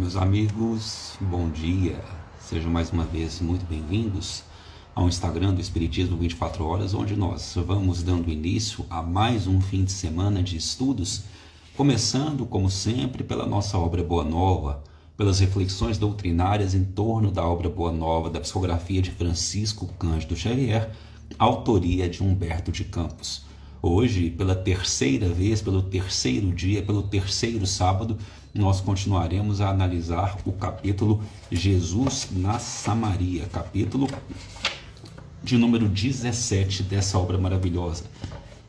meus amigos, bom dia. Sejam mais uma vez muito bem-vindos ao Instagram do Espiritismo 24 Horas, onde nós vamos dando início a mais um fim de semana de estudos, começando, como sempre, pela nossa obra Boa Nova, pelas reflexões doutrinárias em torno da obra Boa Nova, da psicografia de Francisco Cândido Xavier, autoria de Humberto de Campos. Hoje, pela terceira vez, pelo terceiro dia, pelo terceiro sábado, nós continuaremos a analisar o capítulo Jesus na Samaria, capítulo de número 17 dessa obra maravilhosa,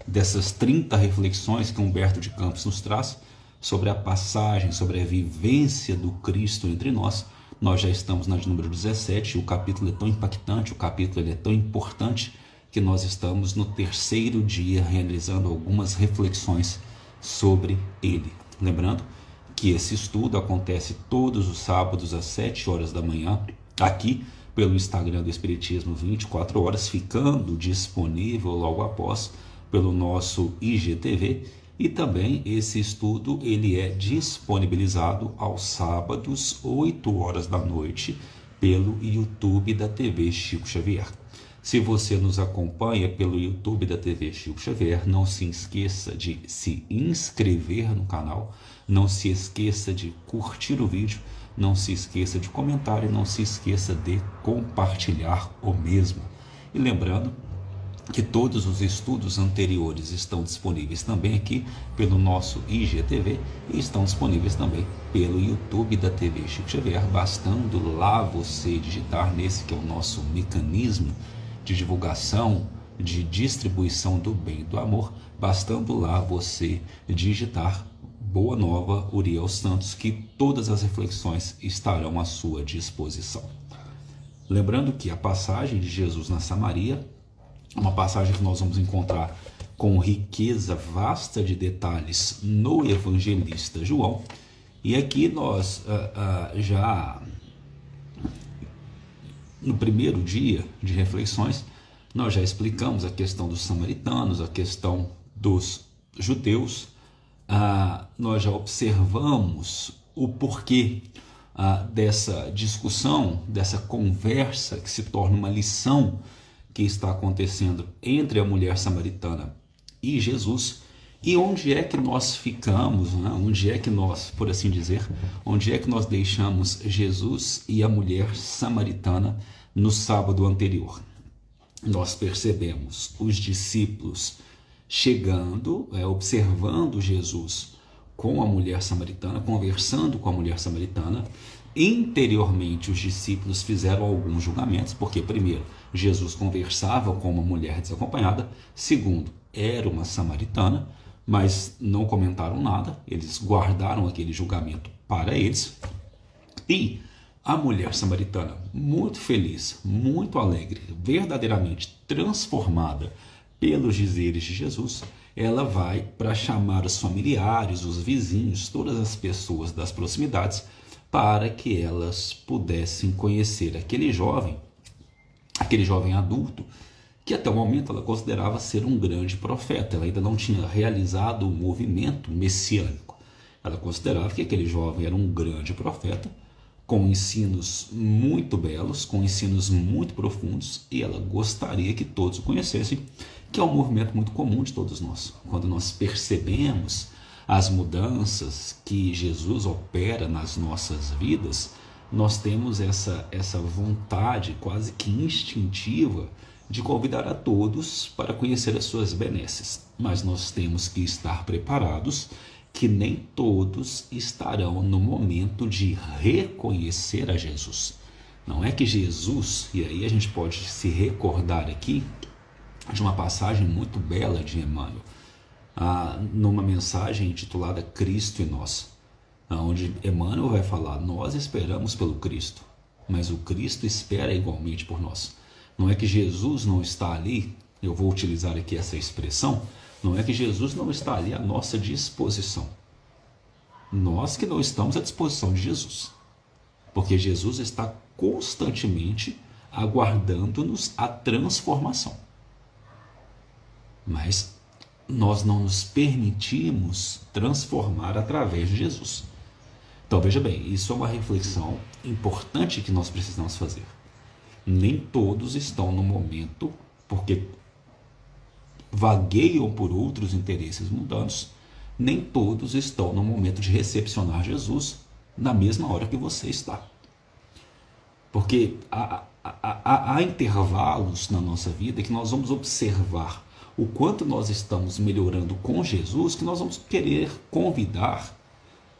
dessas 30 reflexões que Humberto de Campos nos traz sobre a passagem, sobre a vivência do Cristo entre nós. Nós já estamos na de número 17, o capítulo é tão impactante, o capítulo é tão importante, que nós estamos no terceiro dia realizando algumas reflexões sobre ele. Lembrando que esse estudo acontece todos os sábados às 7 horas da manhã, aqui pelo Instagram do Espiritismo 24 Horas, ficando disponível logo após pelo nosso IGTV, e também esse estudo ele é disponibilizado aos sábados, 8 horas da noite, pelo YouTube da TV Chico Xavier. Se você nos acompanha pelo YouTube da TV Chico Xavier, não se esqueça de se inscrever no canal, não se esqueça de curtir o vídeo, não se esqueça de comentar e não se esqueça de compartilhar o mesmo. E lembrando que todos os estudos anteriores estão disponíveis também aqui pelo nosso IGTV e estão disponíveis também pelo YouTube da TV Chico Xavier, bastando lá você digitar nesse que é o nosso mecanismo de divulgação, de distribuição do bem e do amor, bastando lá você digitar Boa Nova Uriel Santos, que todas as reflexões estarão à sua disposição. Lembrando que a passagem de Jesus na Samaria, uma passagem que nós vamos encontrar com riqueza vasta de detalhes no evangelista João, e aqui nós já no primeiro dia de reflexões, nós já explicamos a questão dos samaritanos, a questão dos judeus, nós já observamos o porquê dessa discussão, dessa conversa que se torna uma lição que está acontecendo entre a mulher samaritana e Jesus, e onde é que nós ficamos, né? Onde é que nós, por assim dizer, onde é que nós deixamos Jesus e a mulher samaritana no sábado anterior? Nós percebemos os discípulos chegando, observando Jesus com a mulher samaritana, conversando com a mulher samaritana. Interiormente os discípulos fizeram alguns julgamentos, porque primeiro, Jesus conversava com uma mulher desacompanhada, segundo, era uma samaritana, mas não comentaram nada, eles guardaram aquele julgamento para eles. E a mulher samaritana, muito feliz, muito alegre, verdadeiramente transformada pelos dizeres de Jesus, ela vai para chamar os familiares, os vizinhos, todas as pessoas das proximidades, para que elas pudessem conhecer aquele jovem adulto, que até o momento ela considerava ser um grande profeta. Ela ainda não tinha realizado o movimento messiânico. Ela considerava que aquele jovem era um grande profeta, com ensinos muito belos, com ensinos muito profundos, e ela gostaria que todos o conhecessem, que é um movimento muito comum de todos nós. Quando nós percebemos as mudanças que Jesus opera nas nossas vidas, nós temos essa vontade quase que instintiva de convidar a todos para conhecer as suas benesses, mas nós temos que estar preparados que nem todos estarão no momento de reconhecer a Jesus. Não é que Jesus, e aí a gente pode se recordar aqui de uma passagem muito bela de Emmanuel, numa mensagem intitulada Cristo e Nós, onde Emmanuel vai falar: nós esperamos pelo Cristo, mas o Cristo espera igualmente por nós. Não é que Jesus não está ali, eu vou utilizar aqui essa expressão, não é que Jesus não está ali à nossa disposição. Nós que não estamos à disposição de Jesus, porque Jesus está constantemente aguardando-nos a transformação. Mas nós não nos permitimos transformar através de Jesus. Então veja bem, isso é uma reflexão importante que nós precisamos fazer. Nem todos estão no momento, porque vagueiam por outros interesses mundanos, nem todos estão no momento de recepcionar Jesus na mesma hora que você está. Porque há intervalos na nossa vida que nós vamos observar o quanto nós estamos melhorando com Jesus, que nós vamos querer convidar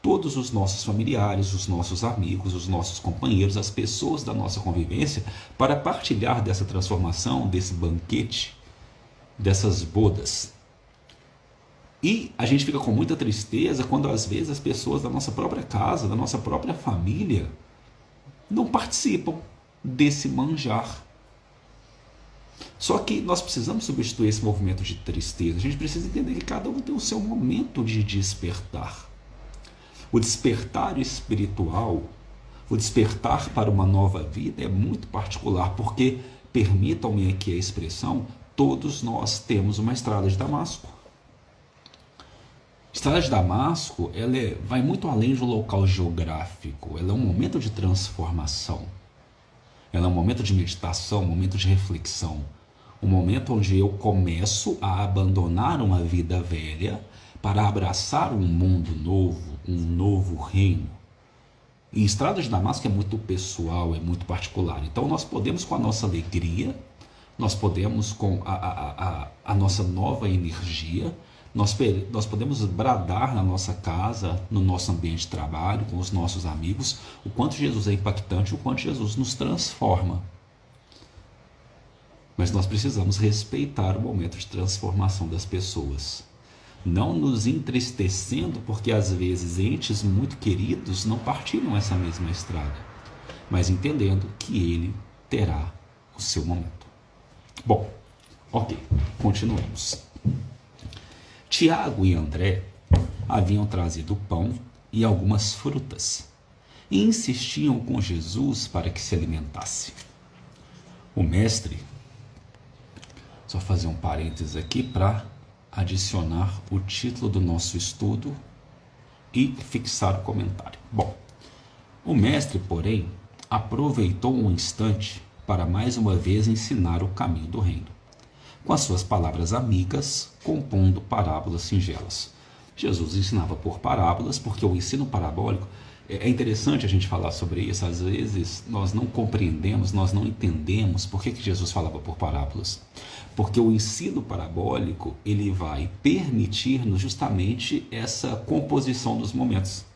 todos os nossos familiares, os nossos amigos, os nossos companheiros, as pessoas da nossa convivência, para partilhar dessa transformação, desse banquete, dessas bodas. E a gente fica com muita tristeza quando às vezes as pessoas da nossa própria casa, da nossa própria família, não participam desse manjar. Só que nós precisamos substituir esse movimento de tristeza. A gente precisa entender que cada um tem o seu momento de despertar. O despertar espiritual, o despertar para uma nova vida é muito particular, porque, permitam-me aqui a expressão, todos nós temos uma estrada de Damasco. A estrada de Damasco, vai muito além do local geográfico, ela é um momento de transformação, ela é um momento de meditação, um momento de reflexão, um momento onde eu começo a abandonar uma vida velha para abraçar um mundo novo, um novo reino. E a estrada de Damasco é muito pessoal, é muito particular. Então nós podemos, com a nossa alegria, nós podemos, com a nossa nova energia, nós podemos bradar na nossa casa, no nosso ambiente de trabalho, com os nossos amigos, o quanto Jesus é impactante, o quanto Jesus nos transforma. Mas nós precisamos respeitar o momento de transformação das pessoas. Não nos entristecendo, porque às vezes entes muito queridos não partilham essa mesma estrada, mas entendendo que ele terá o seu momento. Bom, ok, continuemos. Tiago e André haviam trazido pão e algumas frutas e insistiam com Jesus para que se alimentasse. O mestre, só fazer um parênteses aqui para adicionar o título do nosso estudo e fixar o comentário. Bom, o mestre, porém, aproveitou um instante para mais uma vez ensinar o caminho do reino, com as suas palavras amigas, compondo parábolas singelas. Jesus ensinava por parábolas, porque o ensino parabólico, é interessante a gente falar sobre isso, às vezes nós não compreendemos, nós não entendemos por que Jesus falava por parábolas. Porque o ensino parabólico, ele vai permitir-nos justamente essa composição dos momentos.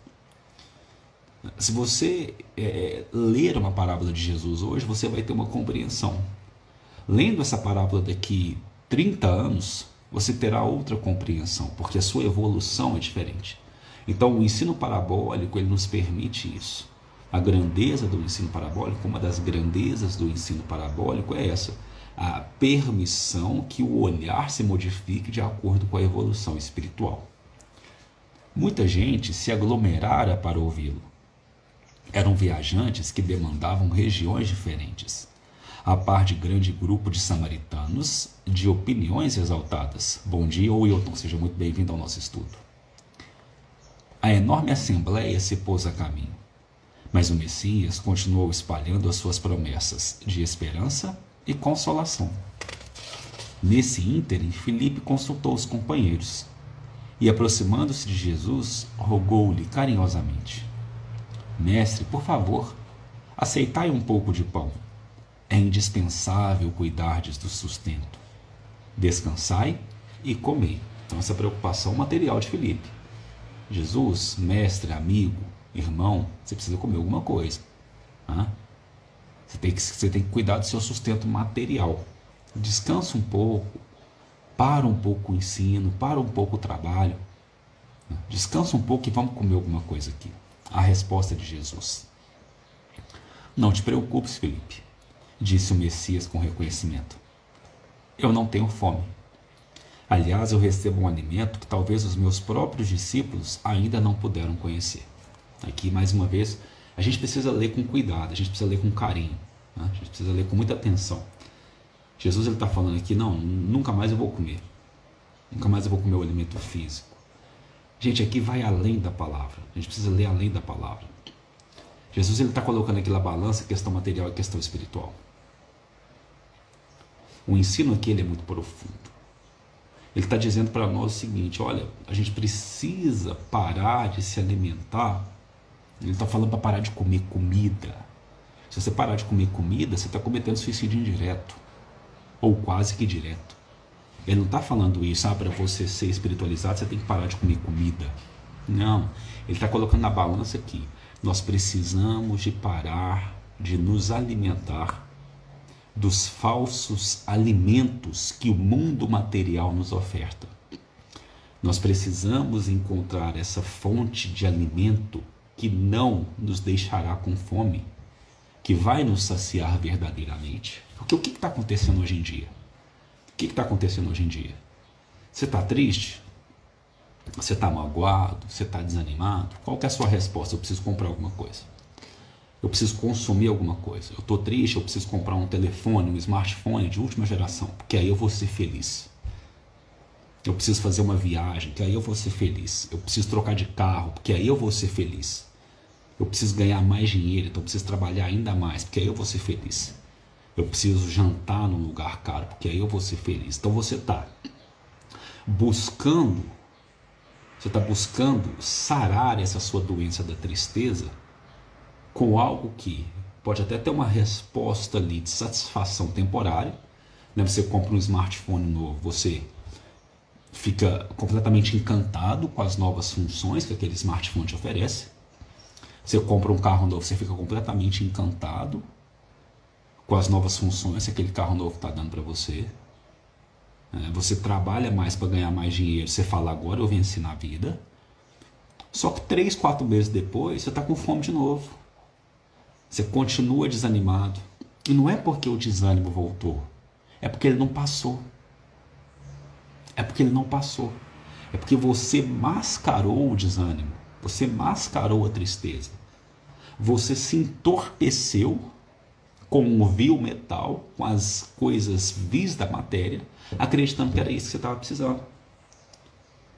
Se você ler uma parábola de Jesus hoje, você vai ter uma compreensão. Lendo essa parábola daqui 30 anos, você terá outra compreensão, porque a sua evolução é diferente. Então o ensino parabólico, ele nos permite isso. A grandeza do ensino parabólico, uma das grandezas do ensino parabólico é essa, a permissão que o olhar se modifique de acordo com a evolução espiritual. Muita gente se aglomerara para ouvi-lo. Eram viajantes que demandavam regiões diferentes, a par de grande grupo de samaritanos de opiniões exaltadas. Bom dia, Wilton, seja muito bem-vindo ao nosso estudo. A enorme assembleia se pôs a caminho, mas o Messias continuou espalhando as suas promessas de esperança e consolação. Nesse ínterim, Filipe consultou os companheiros e, aproximando-se de Jesus, rogou-lhe carinhosamente: Mestre, por favor, aceitai um pouco de pão. É indispensável cuidardes do sustento. Descansai e comei. Então, essa preocupação material de Filipe. Jesus, mestre, amigo, irmão, você precisa comer alguma coisa. Você tem que cuidar do seu sustento material. Descansa um pouco, para um pouco o ensino, para um pouco o trabalho. Descansa um pouco e vamos comer alguma coisa aqui. A resposta de Jesus: Não te preocupes, Filipe, disse o Messias com reconhecimento. Eu não tenho fome. Aliás, eu recebo um alimento que talvez os meus próprios discípulos ainda não puderam conhecer. Aqui, mais uma vez, a gente precisa ler com cuidado, a gente precisa ler com carinho, a gente precisa ler com muita atenção. Jesus está falando aqui, não, nunca mais eu vou comer. Nunca mais eu vou comer o alimento físico. Gente, aqui vai além da palavra. A gente precisa ler além da palavra. Jesus está colocando aqui na balança a questão material e a questão espiritual. O ensino aqui ele é muito profundo. Ele está dizendo para nós o seguinte: olha, a gente precisa parar de se alimentar. Ele está falando para parar de comer comida. Se você parar de comer comida, você está cometendo suicídio indireto, ou quase que direto. Ele não está falando isso, para você ser espiritualizado, você tem que parar de comer comida. Não, ele está colocando na balança aqui. Nós precisamos de parar de nos alimentar dos falsos alimentos que o mundo material nos oferta. Nós precisamos encontrar essa fonte de alimento que não nos deixará com fome, que vai nos saciar verdadeiramente. Porque o que está acontecendo hoje em dia? O que está acontecendo hoje em dia? Você está triste? Você está magoado? Você está desanimado? Qual que é a sua resposta? Eu preciso comprar alguma coisa. Eu preciso consumir alguma coisa. Eu estou triste, eu preciso comprar um telefone, um smartphone de última geração, porque aí eu vou ser feliz. Eu preciso fazer uma viagem, que aí eu vou ser feliz. Eu preciso trocar de carro, porque aí eu vou ser feliz. Eu preciso ganhar mais dinheiro, então eu preciso trabalhar ainda mais, porque aí eu vou ser feliz. Eu preciso jantar num lugar caro, porque aí eu vou ser feliz. Então você está buscando sarar essa sua doença da tristeza com algo que pode até ter uma resposta ali de satisfação temporária. Né? Você compra um smartphone novo, você fica completamente encantado com as novas funções que aquele smartphone te oferece. Você compra um carro novo, você fica completamente encantado com as novas funções que aquele carro novo está dando para você. Você trabalha mais para ganhar mais dinheiro, você fala, agora eu venci na vida. Só que 3, 4 meses depois, você está com fome de novo. Você continua desanimado. E não é porque o desânimo voltou, é porque ele não passou. É porque ele não passou. É porque você mascarou o desânimo. Você mascarou a tristeza. Você se entorpeceu com o vil metal, com as coisas vis da matéria, acreditando que era isso que você estava precisando.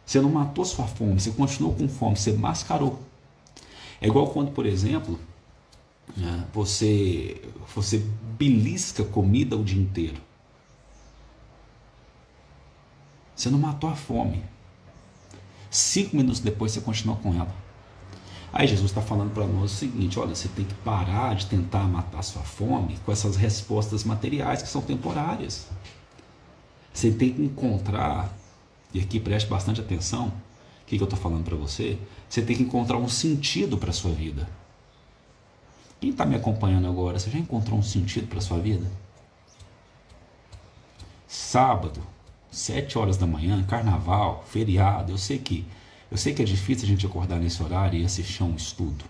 Você não matou sua fome, você continuou com fome, você mascarou. É igual quando, por exemplo, você belisca comida o dia inteiro. Você não matou a fome. 5 minutos depois você continua com ela. Aí Jesus está falando para nós o seguinte: olha, você tem que parar de tentar matar sua fome com essas respostas materiais que são temporárias. Você tem que encontrar, e aqui preste bastante atenção, o que eu estou falando para você? Você tem que encontrar um sentido para a sua vida. Quem está me acompanhando agora, você já encontrou um sentido para a sua vida? Sábado, 7 horas da manhã, carnaval, feriado, eu sei que é difícil a gente acordar nesse horário e assistir a um estudo.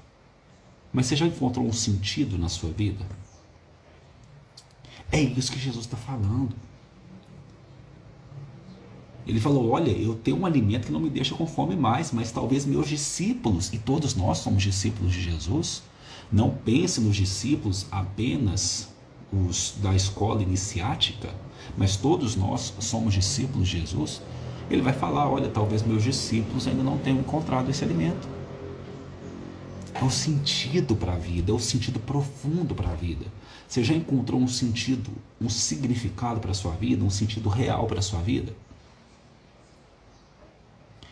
Mas você já encontrou um sentido na sua vida? É isso que Jesus está falando. Ele falou, olha, eu tenho um alimento que não me deixa com fome mais, mas talvez meus discípulos, e todos nós somos discípulos de Jesus, não pense nos discípulos apenas os da escola iniciática, mas todos nós somos discípulos de Jesus. Ele vai falar, olha, talvez meus discípulos ainda não tenham encontrado esse alimento. É o sentido para a vida, é o sentido profundo para a vida. Você já encontrou um sentido, um significado para a sua vida, um sentido real para a sua vida?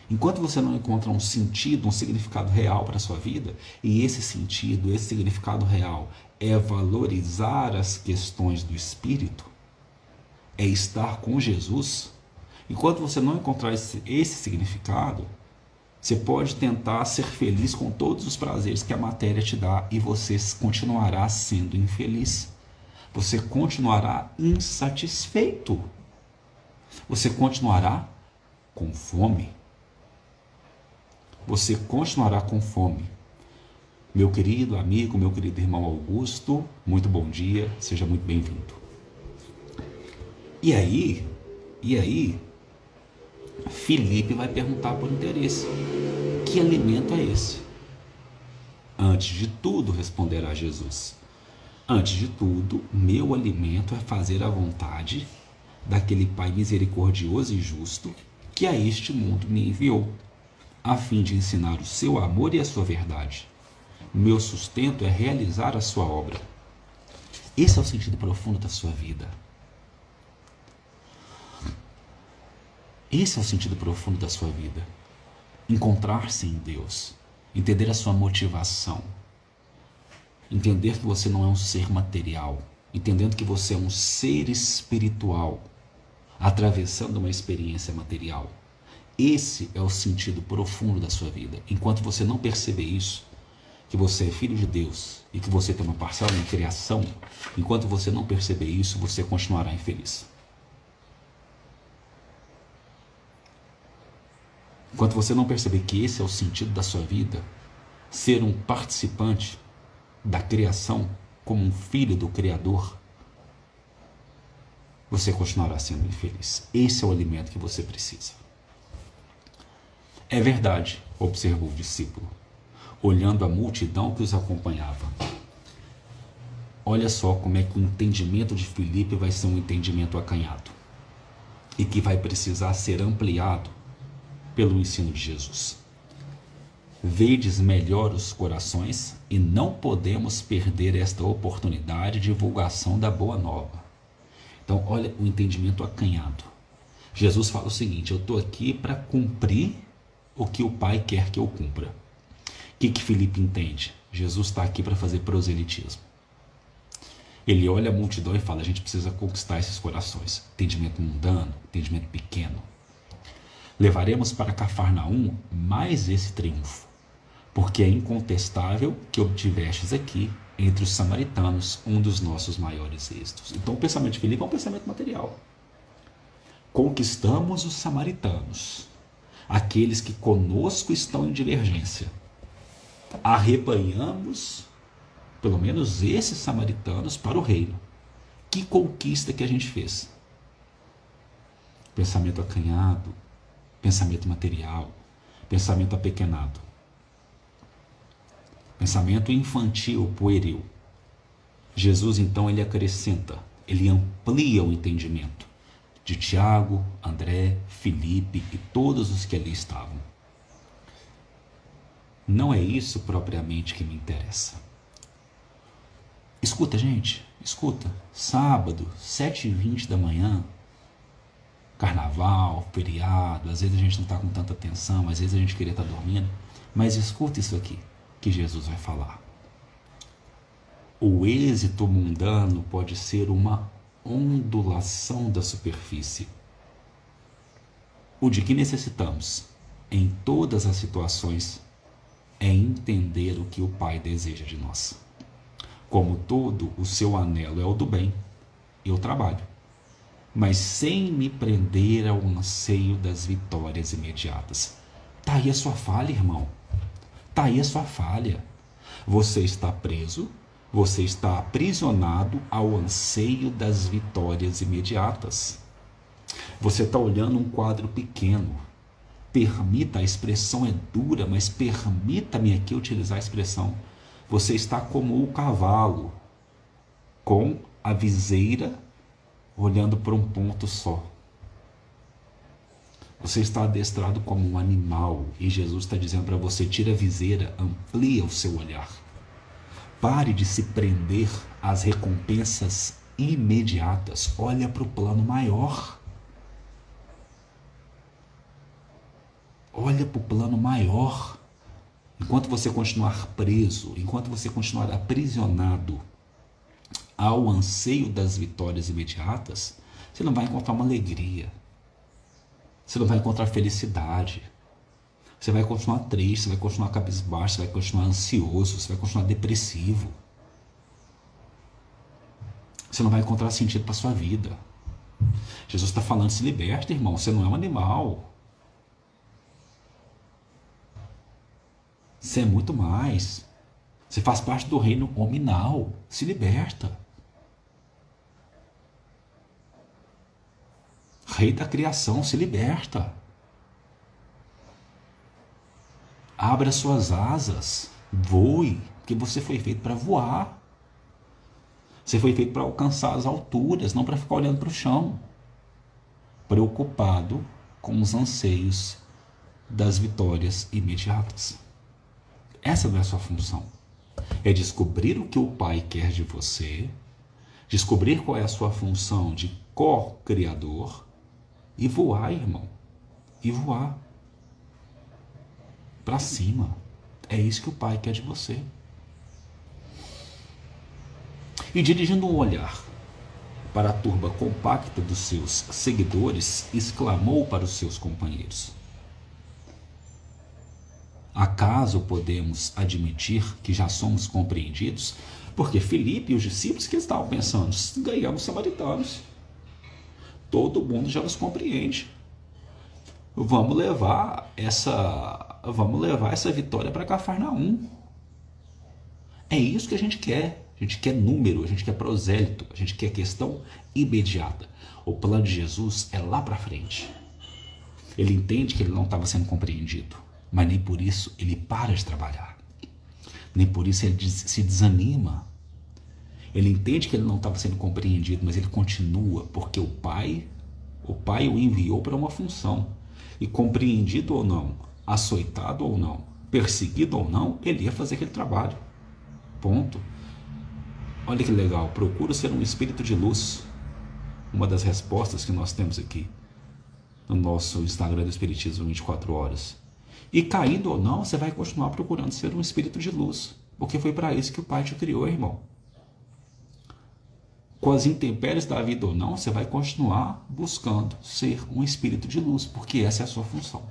Enquanto você não encontra um sentido, um significado real para a sua vida, e esse sentido, esse significado real é valorizar as questões do Espírito, é estar com Jesus, enquanto você não encontrar esse significado, você pode tentar ser feliz com todos os prazeres que a matéria te dá e você continuará sendo infeliz. Você continuará insatisfeito. Você continuará com fome. Você continuará com fome. Meu querido amigo, meu querido irmão Augusto, muito bom dia, seja muito bem-vindo. E aí, Filipe vai perguntar por interesse: que alimento é esse? Antes de tudo, responderá Jesus: antes de tudo, meu alimento é fazer a vontade daquele Pai misericordioso e justo que a este mundo me enviou, a fim de ensinar o seu amor e a sua verdade. Meu sustento é realizar a sua obra. Esse é o sentido profundo da sua vida. Esse é o sentido profundo da sua vida. Encontrar-se em Deus. Entender a sua motivação. Entender que você não é um ser material. Entendendo que você é um ser espiritual. Atravessando uma experiência material. Esse é o sentido profundo da sua vida. Enquanto você não perceber isso, que você é filho de Deus e que você tem uma parcela em criação, enquanto você não perceber isso, você continuará infeliz. Enquanto você não perceber que esse é o sentido da sua vida, ser um participante da criação como um filho do Criador, você continuará sendo infeliz. Esse é o alimento que você precisa. É verdade, observou o discípulo, olhando a multidão que os acompanhava. Olha só como é que o entendimento de Filipe vai ser um entendimento acanhado e que vai precisar ser ampliado pelo ensino de Jesus. Vedes melhor os corações e não podemos perder esta oportunidade de divulgação da boa nova. Então, olha o entendimento acanhado. Jesus fala o seguinte: eu estou aqui para cumprir o que o Pai quer que eu cumpra. O que Filipe entende? Jesus está aqui para fazer proselitismo. Ele olha a multidão e fala: a gente precisa conquistar esses corações. Entendimento mundano, entendimento pequeno. Levaremos para Cafarnaum mais esse triunfo, porque é incontestável que obtivestes aqui, entre os samaritanos, um dos nossos maiores êxitos. Então o pensamento de Filipe é um pensamento material. Conquistamos os samaritanos, aqueles que conosco estão em divergência. Arrebanhamos, pelo menos esses samaritanos, para o reino. Que conquista que a gente fez? Pensamento acanhado, pensamento material, pensamento apequenado, pensamento infantil, pueril. Jesus, então, ele acrescenta, ele amplia o entendimento de Tiago, André, Filipe e todos os que ali estavam. Não é isso propriamente que me interessa. Escuta, gente, escuta. Sábado, 7h20 da manhã, carnaval, feriado, às vezes a gente não está com tanta atenção, às vezes a gente queria estar dormindo, mas escuta isso aqui que Jesus vai falar. O êxito mundano pode ser uma ondulação da superfície. O de que necessitamos, em todas as situações, é entender o que o Pai deseja de nós. Como todo, o seu anelo é o do bem, eu trabalho, mas sem me prender ao anseio das vitórias imediatas. Está aí a sua falha, irmão. Está aí a sua falha. Você está preso, você está aprisionado ao anseio das vitórias imediatas. Você está olhando um quadro pequeno. Permita, a expressão é dura, mas permita-me aqui utilizar a expressão. Você está como o cavalo, com a viseira olhando para um ponto só. Você está adestrado como um animal e Jesus está dizendo para você: tira a viseira, amplia o seu olhar. Pare de se prender às recompensas imediatas. Olha para o plano maior. Olha para o plano maior. Enquanto você continuar preso, enquanto você continuar aprisionado ao anseio das vitórias imediatas, você não vai encontrar uma alegria. Você não vai encontrar felicidade. Você vai continuar triste, você vai continuar cabisbaixo, você vai continuar ansioso, você vai continuar depressivo. Você não vai encontrar sentido para a sua vida. Jesus está falando: se liberta, irmão, você não é um animal. Você é muito mais. Você faz parte do reino hominal. Se liberta. Rei da criação, se liberta. Abra suas asas. Voe, porque você foi feito para voar. Você foi feito para alcançar as alturas, não para ficar olhando para o chão. Preocupado com os anseios das vitórias imediatas. Essa não é a sua função. É descobrir o que o Pai quer de você, descobrir qual é a sua função de co-criador e voar, irmão. E voar para cima. É isso que o Pai quer de você. E dirigindo um olhar para a turba compacta dos seus seguidores, exclamou para os seus companheiros: acaso podemos admitir que já somos compreendidos? Porque Filipe e os discípulos que estavam pensando: ganhamos samaritanos, todo mundo já nos compreende, vamos levar essa vitória para Cafarnaum. É isso que a gente quer. A gente quer número, a gente quer prosélito, a gente quer questão imediata. O plano de Jesus é lá para frente. Ele entende que ele não estava sendo compreendido, mas nem por isso ele para de trabalhar. Nem por isso ele se desanima. Ele entende que ele não estava sendo compreendido, mas ele continua, porque o Pai o enviou para uma função. E compreendido ou não, açoitado ou não, perseguido ou não, ele ia fazer aquele trabalho. Ponto. Olha que legal, procura ser um espírito de luz. Uma das respostas que nós temos aqui no nosso Instagram do Espiritismo 24 horas. E caindo ou não, você vai continuar procurando ser um espírito de luz, porque foi para isso que o Pai te criou, irmão. Com as intempéries da vida ou não, você vai continuar buscando ser um espírito de luz, porque essa é a sua função.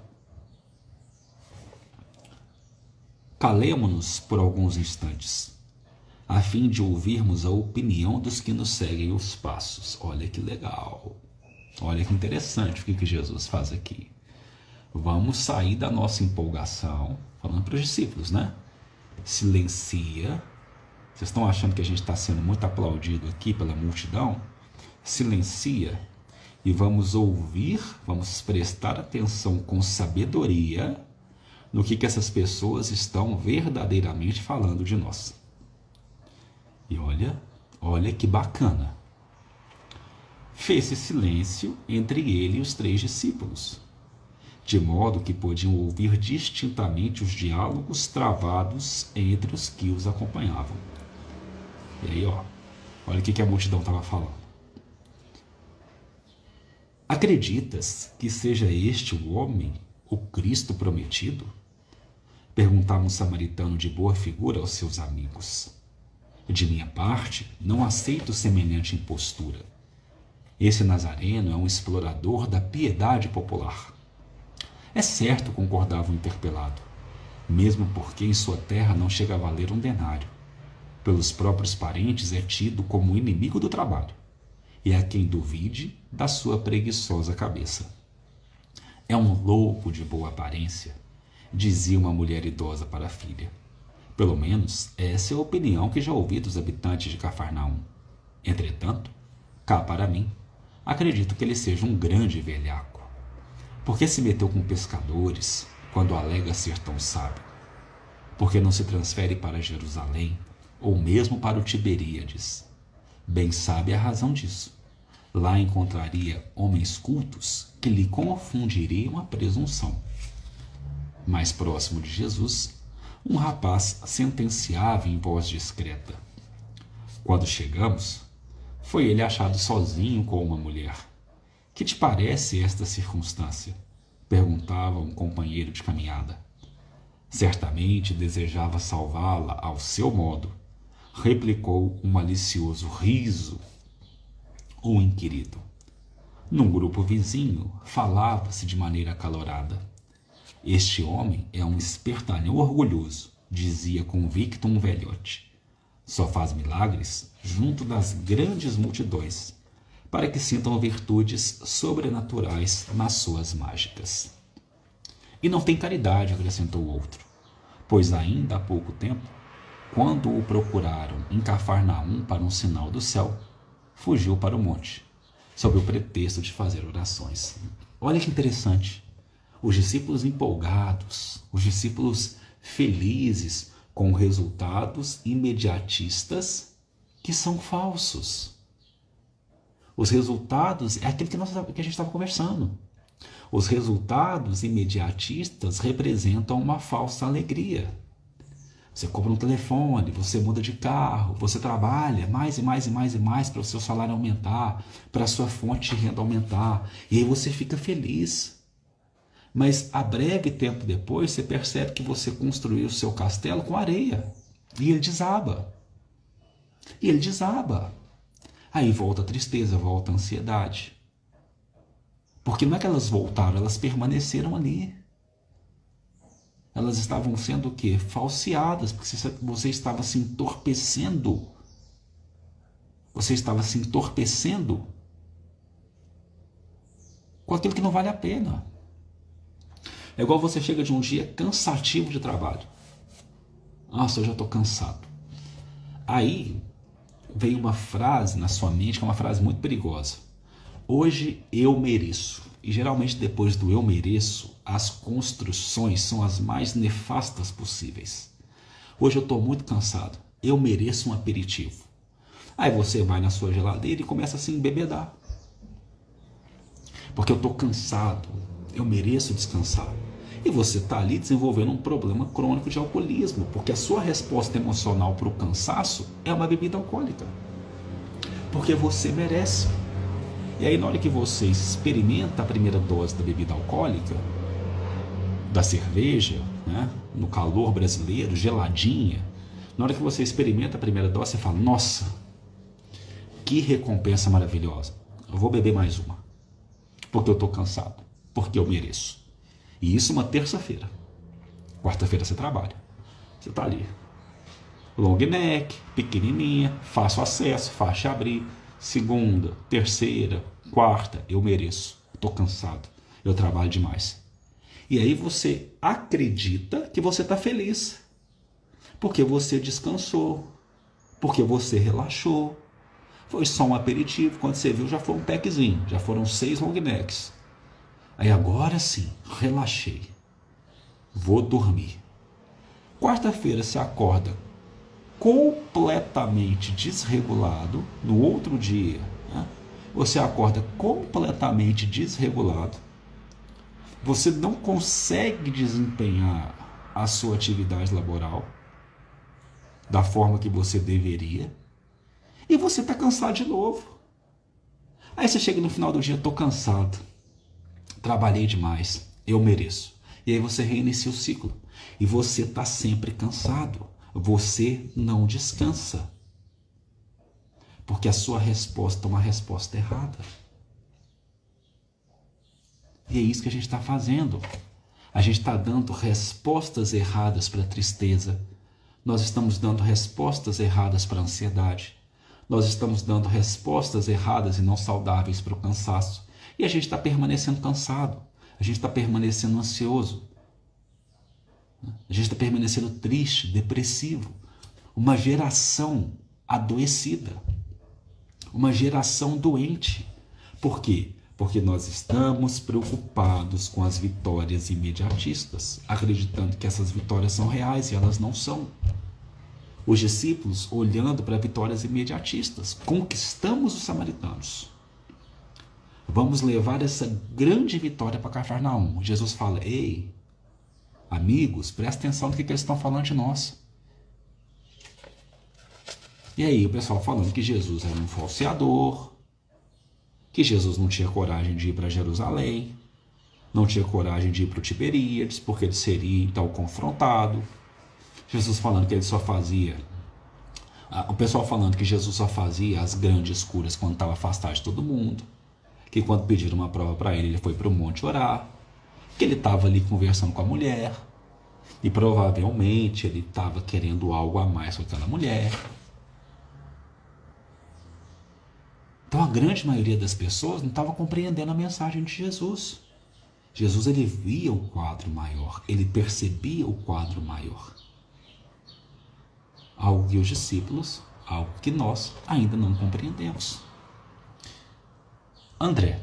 Calemo-nos por alguns instantes, a fim de ouvirmos a opinião dos que nos seguem os passos. Olha que legal, olha que interessante o que Jesus faz aqui. Vamos sair da nossa empolgação, falando para os discípulos, né? Silencia. Vocês estão achando que a gente está sendo muito aplaudido aqui pela multidão? Silencia e vamos ouvir, vamos prestar atenção com sabedoria no que essas pessoas estão verdadeiramente falando de nós. E olha que bacana. Fez-se silêncio entre ele e os 3 discípulos, de modo que podiam ouvir distintamente os diálogos travados entre os que os acompanhavam. E aí, olha o que a multidão estava falando. Acreditas que seja este o homem, o Cristo prometido? Perguntava um samaritano de boa figura aos seus amigos. De minha parte, não aceito semelhante impostura. Esse nazareno é um explorador da piedade popular. É certo, concordava o interpelado, mesmo porque em sua terra não chega a valer um denário. Pelos próprios parentes é tido como inimigo do trabalho, e há quem duvide da sua preguiçosa cabeça. É um louco de boa aparência, dizia uma mulher idosa para a filha. Pelo menos, essa é a opinião que já ouvi dos habitantes de Cafarnaum. Entretanto, cá para mim, acredito que ele seja um grande velhaco. Por que se meteu com pescadores quando alega ser tão sábio? Por que não se transfere para Jerusalém ou mesmo para o Tiberíades? Bem sabe a razão disso. Lá encontraria homens cultos que lhe confundiriam a presunção. Mais próximo de Jesus, um rapaz sentenciava em voz discreta. Quando chegamos, foi ele achado sozinho com uma mulher. Que te parece esta circunstância? Perguntava um companheiro de caminhada. Certamente desejava salvá-la ao seu modo, replicou um malicioso riso o inquirido. Num grupo vizinho, falava-se de maneira acalorada. Este homem é um espertalhão orgulhoso, dizia convicto um velhote. Só faz milagres junto das grandes multidões, para que sintam virtudes sobrenaturais nas suas mágicas. E não tem caridade, acrescentou o outro, pois ainda há pouco tempo, quando o procuraram em Cafarnaum para um sinal do céu, fugiu para o monte, sob o pretexto de fazer orações. Olha que interessante. Os discípulos empolgados, os discípulos felizes com resultados imediatistas que são falsos. Os resultados é aquilo que a gente estava conversando. Os resultados imediatistas representam uma falsa alegria. Você compra um telefone, você muda de carro, você trabalha mais e mais e mais e mais para o seu salário aumentar, para a sua fonte de renda aumentar. E aí você fica feliz. Mas a breve tempo depois, você percebe que você construiu o seu castelo com areia. E ele desaba. E ele desaba. Aí volta a tristeza, volta a ansiedade. Porque não é que elas voltaram, elas permaneceram ali. Elas estavam sendo o quê? Falseadas, porque você estava se entorpecendo. Você estava se entorpecendo com aquilo que não vale a pena. É igual você chega de um dia cansativo de trabalho. Nossa, eu já estou cansado. Aí veio uma frase na sua mente que é uma frase muito perigosa. Hoje eu mereço. E geralmente depois do eu mereço, as construções são as mais nefastas possíveis. Hoje eu estou muito cansado. Eu mereço um aperitivo. Aí você vai na sua geladeira e começa a se embebedar. Porque eu estou cansado. Eu mereço descansar. E você está ali desenvolvendo um problema crônico de alcoolismo. Porque a sua resposta emocional para o cansaço é uma bebida alcoólica. Porque você merece. E aí na hora que você experimenta a primeira dose da bebida alcoólica, da cerveja, né, no calor brasileiro, geladinha, na hora que você experimenta a primeira dose, você fala, nossa, que recompensa maravilhosa, eu vou beber mais uma, porque eu estou cansado, porque eu mereço. E isso uma terça-feira. Quarta-feira você trabalha, você está ali, long neck, pequenininha, fácil acesso, faixa abrir. Segunda, terceira, quarta, eu mereço, estou cansado, eu trabalho demais. E aí você acredita que você está feliz, porque você descansou, porque você relaxou. Foi só um aperitivo, quando você viu já foi um packzinho, já foram 6 long necks. Aí agora sim, relaxei, vou dormir. Quarta-feira você acorda completamente desregulado. No outro dia, né, você acorda completamente desregulado, você não consegue desempenhar a sua atividade laboral da forma que você deveria, e você está cansado de novo. Aí você chega no final do dia, estou cansado, trabalhei demais, eu mereço. E aí você reinicia o ciclo, e você está sempre cansado. Você não descansa. Porque a sua resposta é uma resposta errada. E é isso que a gente está fazendo. A gente está dando respostas erradas para a tristeza. Nós estamos dando respostas erradas para a ansiedade. Nós estamos dando respostas erradas e não saudáveis para o cansaço. E a gente está permanecendo cansado. A gente está permanecendo ansioso. A gente está permanecendo triste, depressivo. Uma geração adoecida. Uma geração doente. Por quê? Porque nós estamos preocupados com as vitórias imediatistas, acreditando que essas vitórias são reais e elas não são. Os discípulos olhando para vitórias imediatistas. Conquistamos os samaritanos. Vamos levar essa grande vitória para Cafarnaum. Jesus fala, ei, amigos, presta atenção no que eles estão falando de nós. E aí o pessoal falando que Jesus era um falseador, que Jesus não tinha coragem de ir para Jerusalém, não tinha coragem de ir para o Tiberíades, porque ele seria então confrontado. Jesus falando que ele só fazia... O pessoal falando que Jesus só fazia as grandes curas quando estava afastado de todo mundo, que quando pediram uma prova para ele, ele foi para o monte orar, que ele estava ali conversando com a mulher, e provavelmente ele estava querendo algo a mais com aquela mulher. Então a grande maioria das pessoas não estava compreendendo a mensagem de Jesus. Jesus, ele via o quadro maior, ele percebia o quadro maior. Algo que os discípulos, algo que nós ainda não compreendemos. André,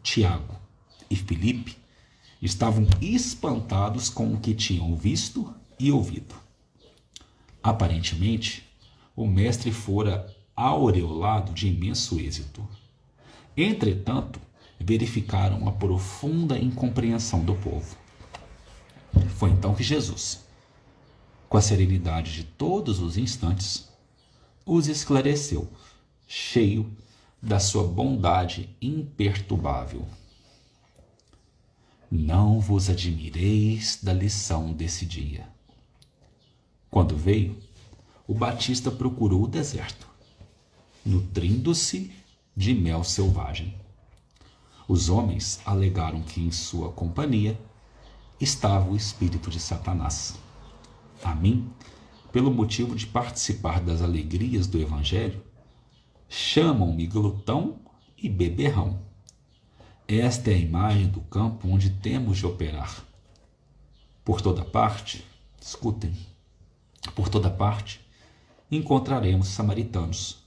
Tiago e Filipe estavam espantados com o que tinham visto e ouvido. Aparentemente, o mestre fora aureolado de imenso êxito. Entretanto, verificaram uma profunda incompreensão do povo. Foi então que Jesus, com a serenidade de todos os instantes, os esclareceu, cheio da sua bondade imperturbável. Não vos admireis da lição desse dia. Quando veio, o Batista procurou o deserto, nutrindo-se de mel selvagem. Os homens alegaram que em sua companhia estava o espírito de Satanás. A mim, pelo motivo de participar das alegrias do Evangelho, chamam-me glutão e beberrão. Esta é a imagem do campo onde temos de operar. Por toda parte, escutem, por toda parte encontraremos samaritanos,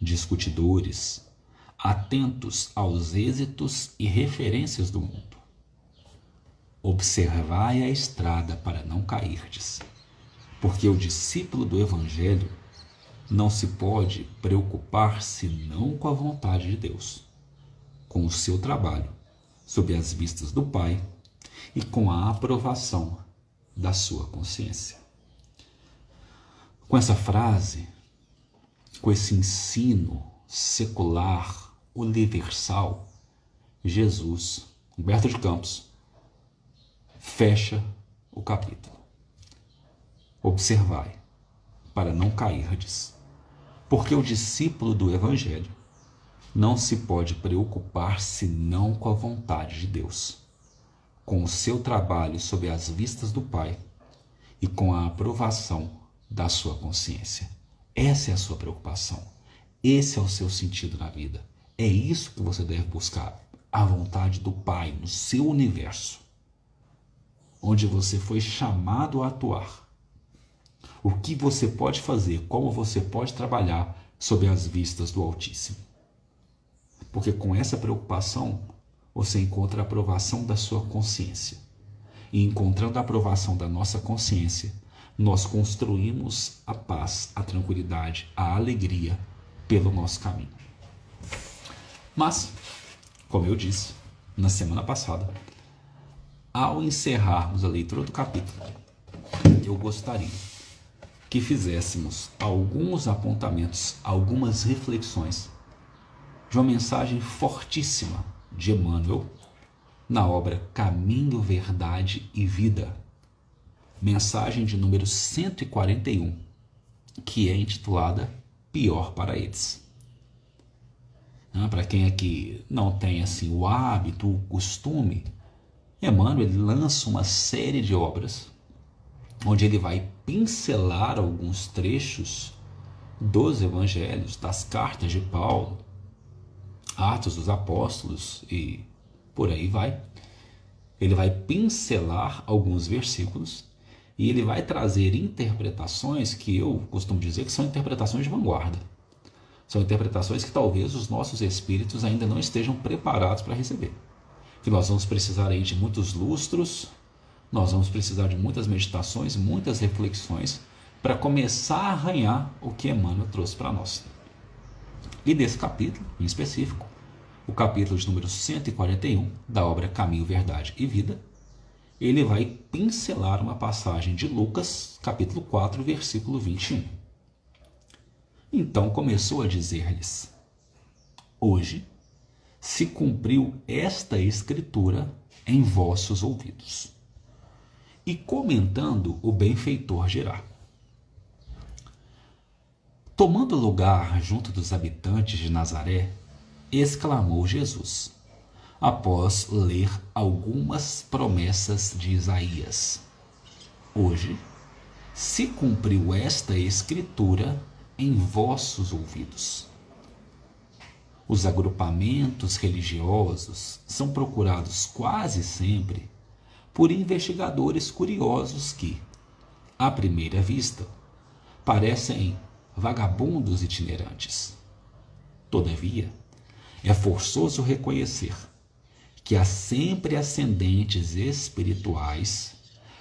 discutidores, atentos aos êxitos e referências do mundo. Observai a estrada para não cairdes, porque o discípulo do Evangelho não se pode preocupar senão com a vontade de Deus, com o seu trabalho sob as vistas do Pai e com a aprovação da sua consciência. Com essa frase, com esse ensino secular, universal, Jesus, Humberto de Campos, fecha o capítulo. Observai, para não cairdes, porque o discípulo do Evangelho não se pode preocupar senão com a vontade de Deus, com o seu trabalho sob as vistas do Pai e com a aprovação da sua consciência. Essa é a sua preocupação. Esse é o seu sentido na vida. É isso que você deve buscar, a vontade do Pai no seu universo, onde você foi chamado a atuar. O que você pode fazer, como você pode trabalhar sob as vistas do Altíssimo. Porque com essa preocupação, você encontra a aprovação da sua consciência. E encontrando a aprovação da nossa consciência, nós construímos a paz, a tranquilidade, a alegria pelo nosso caminho. Mas, como eu disse na semana passada, ao encerrarmos a leitura do capítulo, eu gostaria que fizéssemos alguns apontamentos, algumas reflexões de uma mensagem fortíssima de Emmanuel na obra Caminho, Verdade e Vida, mensagem de número 141, que é intitulada Pior para eles. Para quem aqui não tem assim, o hábito, o costume, Emmanuel lança uma série de obras onde ele vai pincelar alguns trechos dos evangelhos, das cartas de Paulo, Atos dos Apóstolos e por aí vai. Ele vai pincelar alguns versículos e ele vai trazer interpretações que eu costumo dizer que são interpretações de vanguarda. São interpretações que talvez os nossos espíritos ainda não estejam preparados para receber. Que nós vamos precisar aí de muitos lustros, nós vamos precisar de muitas meditações, muitas reflexões para começar a arranhar o que Emmanuel trouxe para nós. E desse capítulo, em específico, o capítulo de número 141 da obra Caminho, Verdade e Vida, ele vai pincelar uma passagem de Lucas, capítulo 4, versículo 21. Então começou a dizer-lhes: hoje se cumpriu esta escritura em vossos ouvidos. E comentando, o benfeitor dirá: tomando lugar junto dos habitantes de Nazaré, exclamou Jesus, após ler algumas promessas de Isaías: hoje se cumpriu esta escritura em vossos ouvidos. Os agrupamentos religiosos são procurados quase sempre por investigadores curiosos que, à primeira vista, parecem vagabundos itinerantes. Todavia, é forçoso reconhecer que há sempre ascendentes espirituais,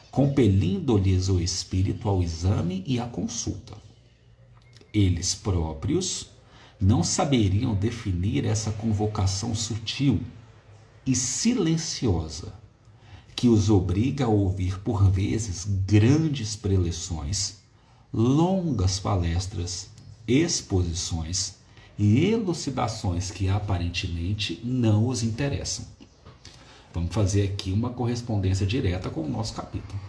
compelindo-lhes o espírito ao exame e à consulta. Eles próprios não saberiam definir essa convocação sutil e silenciosa que os obriga a ouvir por vezes grandes preleções, longas palestras, exposições e elucidações que aparentemente não os interessam. Vamos fazer aqui uma correspondência direta com o nosso capítulo.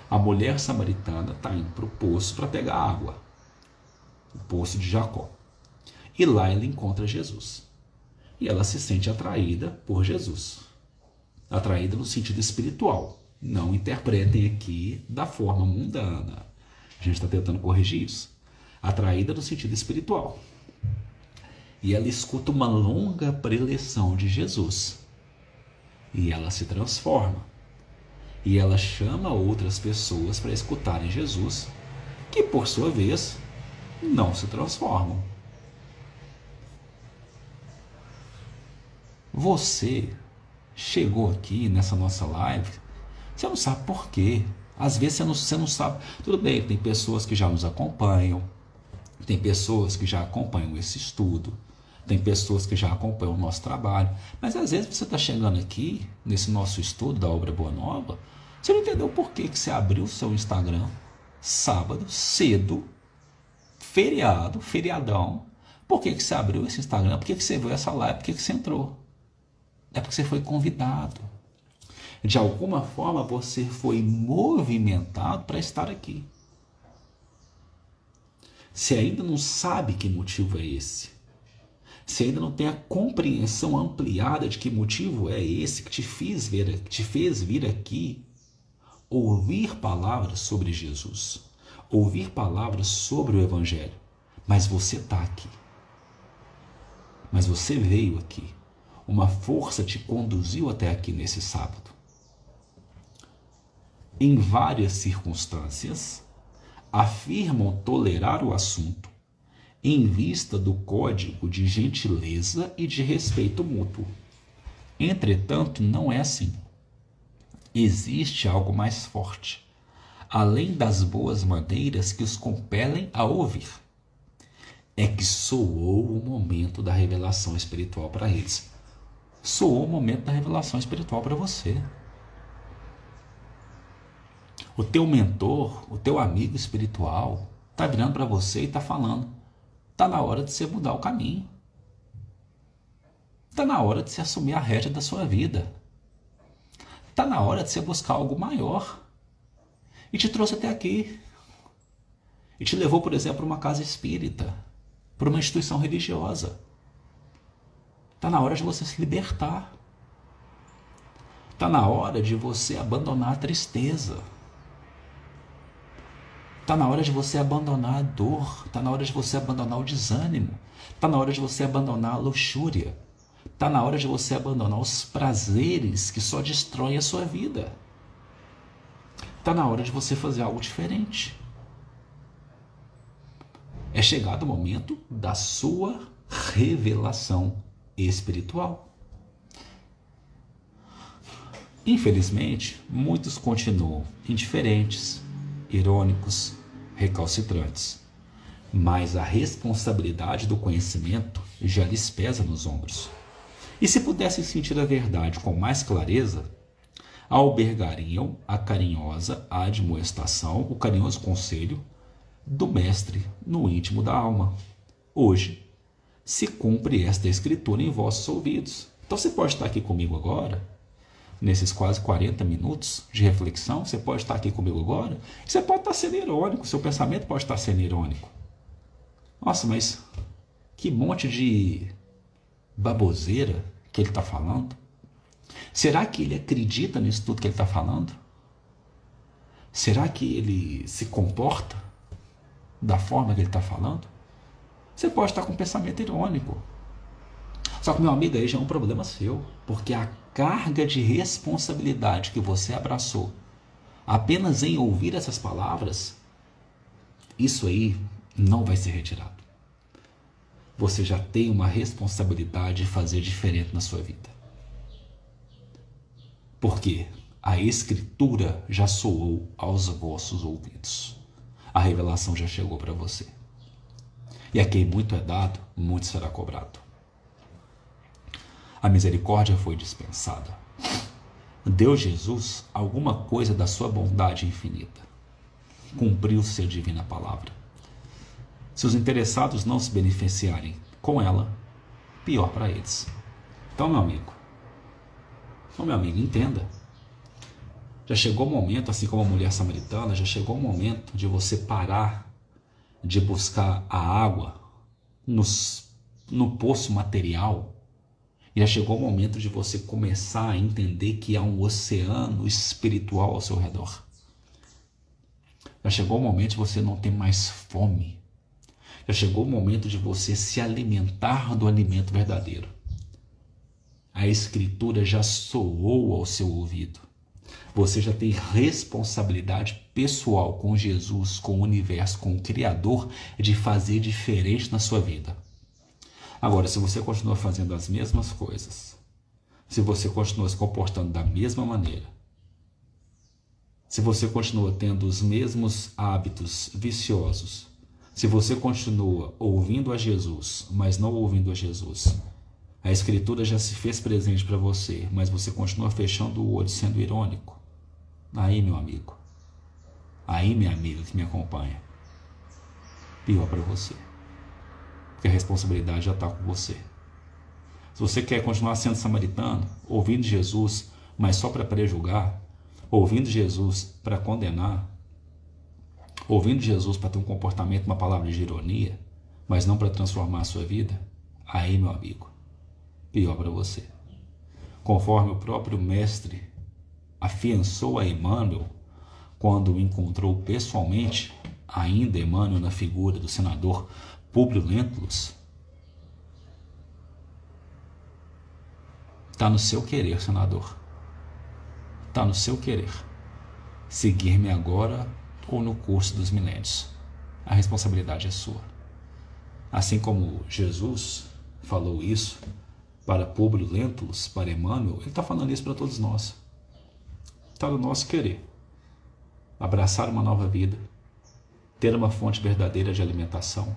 A mulher samaritana está indo para o poço para pegar água, o poço de Jacó. E lá ela encontra Jesus. E ela se sente atraída por Jesus. Atraída no sentido espiritual. Não interpretem aqui da forma mundana. A gente está tentando corrigir isso. Atraída no sentido espiritual. E ela escuta uma longa preleção de Jesus. E ela se transforma. E ela chama outras pessoas para escutarem Jesus, que por sua vez não se transformam. Você chegou aqui nessa nossa live, você não sabe por quê. Às vezes você não sabe. Tudo bem, tem pessoas que já nos acompanham, tem pessoas que já acompanham esse estudo, tem pessoas que já acompanham o nosso trabalho, mas às vezes você está chegando aqui nesse nosso estudo da obra Boa Nova, você não entendeu por que você abriu o seu Instagram sábado, cedo, feriadão. Por que você abriu esse Instagram? Por que você viu essa live? Por que você entrou? É porque você foi convidado. De alguma forma você foi movimentado para estar aqui. Se ainda não sabe que motivo é esse, se ainda não tem a compreensão ampliada de que motivo é esse que te fez vir aqui, ouvir palavras sobre Jesus, ouvir palavras sobre o Evangelho, mas você está aqui. Mas você veio aqui. Uma força te conduziu até aqui nesse sábado. Em várias circunstâncias, afirmam tolerar o assunto em vista do código de gentileza e de respeito mútuo. Entretanto, não é assim. Existe algo mais forte, além das boas maneiras que os compelem a ouvir. É que soou o momento da revelação espiritual para eles. Soou o momento da revelação espiritual para você. O teu mentor, o teu amigo espiritual, está virando para você e está falando: está na hora de você mudar o caminho. Está na hora de você assumir a rédea da sua vida. Está na hora de você buscar algo maior. E te trouxe até aqui. E te levou, por exemplo, para uma casa espírita, para uma instituição religiosa. Está na hora de você se libertar. Está na hora de você abandonar a tristeza. Está na hora de você abandonar a dor. Está na hora de você abandonar o desânimo. Está na hora de você abandonar a luxúria. Está na hora de você abandonar os prazeres que só destroem a sua vida. Está na hora de você fazer algo diferente. É chegado o momento da sua revelação espiritual. Infelizmente, muitos continuam indiferentes, irônicos, recalcitrantes. Mas a responsabilidade do conhecimento já lhes pesa nos ombros. E se pudessem sentir a verdade com mais clareza, albergariam a carinhosa admoestação, o carinhoso conselho do mestre no íntimo da alma. Hoje, se cumpre esta escritura em vossos ouvidos. Então você pode estar aqui comigo agora, nesses quase 40 minutos de reflexão, você pode estar aqui comigo agora, você pode estar sendo irônico, seu pensamento pode estar sendo irônico. Nossa, mas que monte de baboseira que ele está falando. Será que ele acredita nisso tudo que ele está falando? Será que ele se comporta da forma que ele está falando? Você pode estar com um pensamento irônico. Só que, meu amigo, aí já é um problema seu, porque a carga de responsabilidade que você abraçou apenas em ouvir essas palavras, isso aí não vai ser retirado. Você já tem uma responsabilidade de fazer diferente na sua vida. Porque a Escritura já soou aos vossos ouvidos. A revelação já chegou para você. E a quem muito é dado, muito será cobrado. A misericórdia foi dispensada. deu Jesus alguma coisa da sua bondade infinita. Cumpriu-se a divina palavra. Se os interessados não se beneficiarem com ela, pior para eles. Então, meu amigo, entenda. Já chegou o momento, assim como a mulher samaritana, já chegou o momento de você parar de buscar a água no poço material. E já chegou o momento de você começar a entender que há um oceano espiritual ao seu redor. Já chegou o momento de você não ter mais fome. Já chegou o momento de você se alimentar do alimento verdadeiro. A Escritura já soou ao seu ouvido. Você já tem responsabilidade pessoal com Jesus, com o universo, com o Criador, de fazer diferente na sua vida. Agora, se você continua fazendo as mesmas coisas, se você continua se comportando da mesma maneira, se você continua tendo os mesmos hábitos viciosos, se você continua ouvindo a Jesus, mas não ouvindo a Jesus, a Escritura já se fez presente para você, mas você continua fechando o olho, sendo irônico. Aí, meu amigo, aí, minha amiga que me acompanha, pior para você. Porque a responsabilidade já está com você. Se você quer continuar sendo samaritano, ouvindo Jesus, mas só para prejulgar, ouvindo Jesus para condenar, ouvindo Jesus para ter um comportamento, uma palavra de ironia, mas não para transformar a sua vida, aí, meu amigo, pior para você. Conforme o próprio mestre afiançou a Emmanuel quando o encontrou pessoalmente, ainda Emmanuel na figura do senador Públio Lentulus, está no seu querer, senador. Está no seu querer. Seguir-me agora ou no curso dos milênios. A responsabilidade é sua. Assim como Jesus falou isso para Públio Lentulus, para Emmanuel, ele está falando isso para todos nós. Está no nosso querer. Abraçar uma nova vida, ter uma fonte verdadeira de alimentação,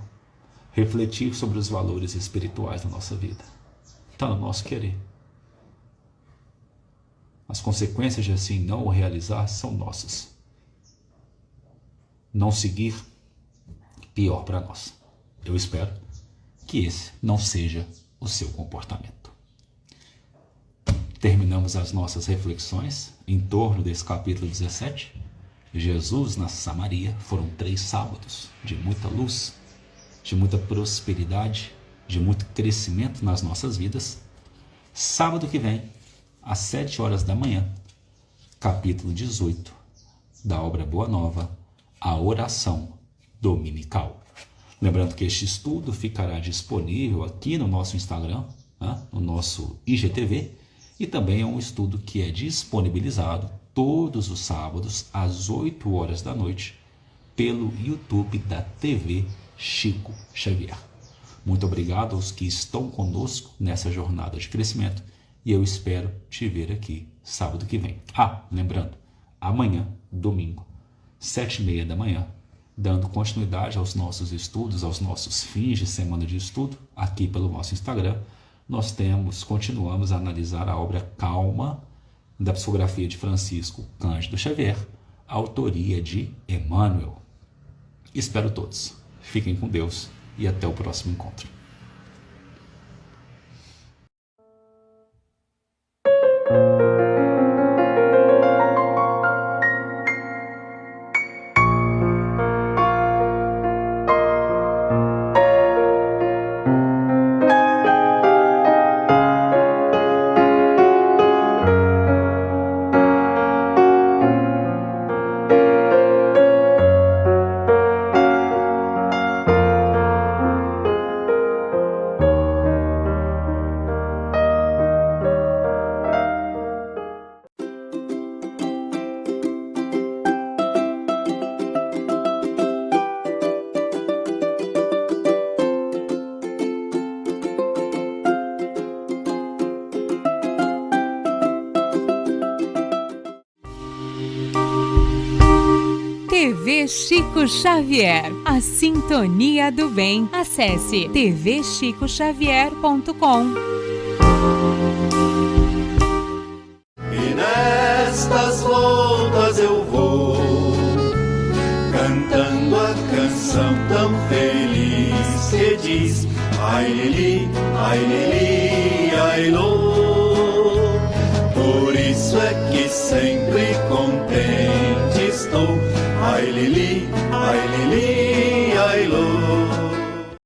refletir sobre os valores espirituais da nossa vida. Está no nosso querer. As consequências de assim não o realizar são nossas. Não seguir, pior para nós. Eu espero que esse não seja o seu comportamento. Terminamos as nossas reflexões em torno desse capítulo 17. Jesus na Samaria. Foram 3 sábados de muita luz, de muita prosperidade, de muito crescimento nas nossas vidas. Sábado que vem, às 7 horas da manhã, capítulo 18 da obra Boa Nova, a oração dominical. Lembrando que este estudo ficará disponível aqui no nosso Instagram, no nosso IGTV, e também é um estudo que é disponibilizado todos os sábados às 8 horas da noite pelo YouTube da TV Chico Xavier. Muito obrigado aos que estão conosco nessa jornada de crescimento e eu espero te ver aqui sábado que vem. Lembrando, amanhã, domingo, 7h30 da manhã, dando continuidade aos nossos estudos, aos nossos fins de semana de estudo, aqui pelo nosso Instagram, nós continuamos a analisar a obra Calma, da psicografia de Francisco Cândido Xavier, autoria de Emmanuel. Espero todos. Fiquem com Deus e até o próximo encontro. TV Chico Xavier, a sintonia do bem. Acesse tvchicoxavier.com. ai Lili, ai Lô. Por isso é que sempre contente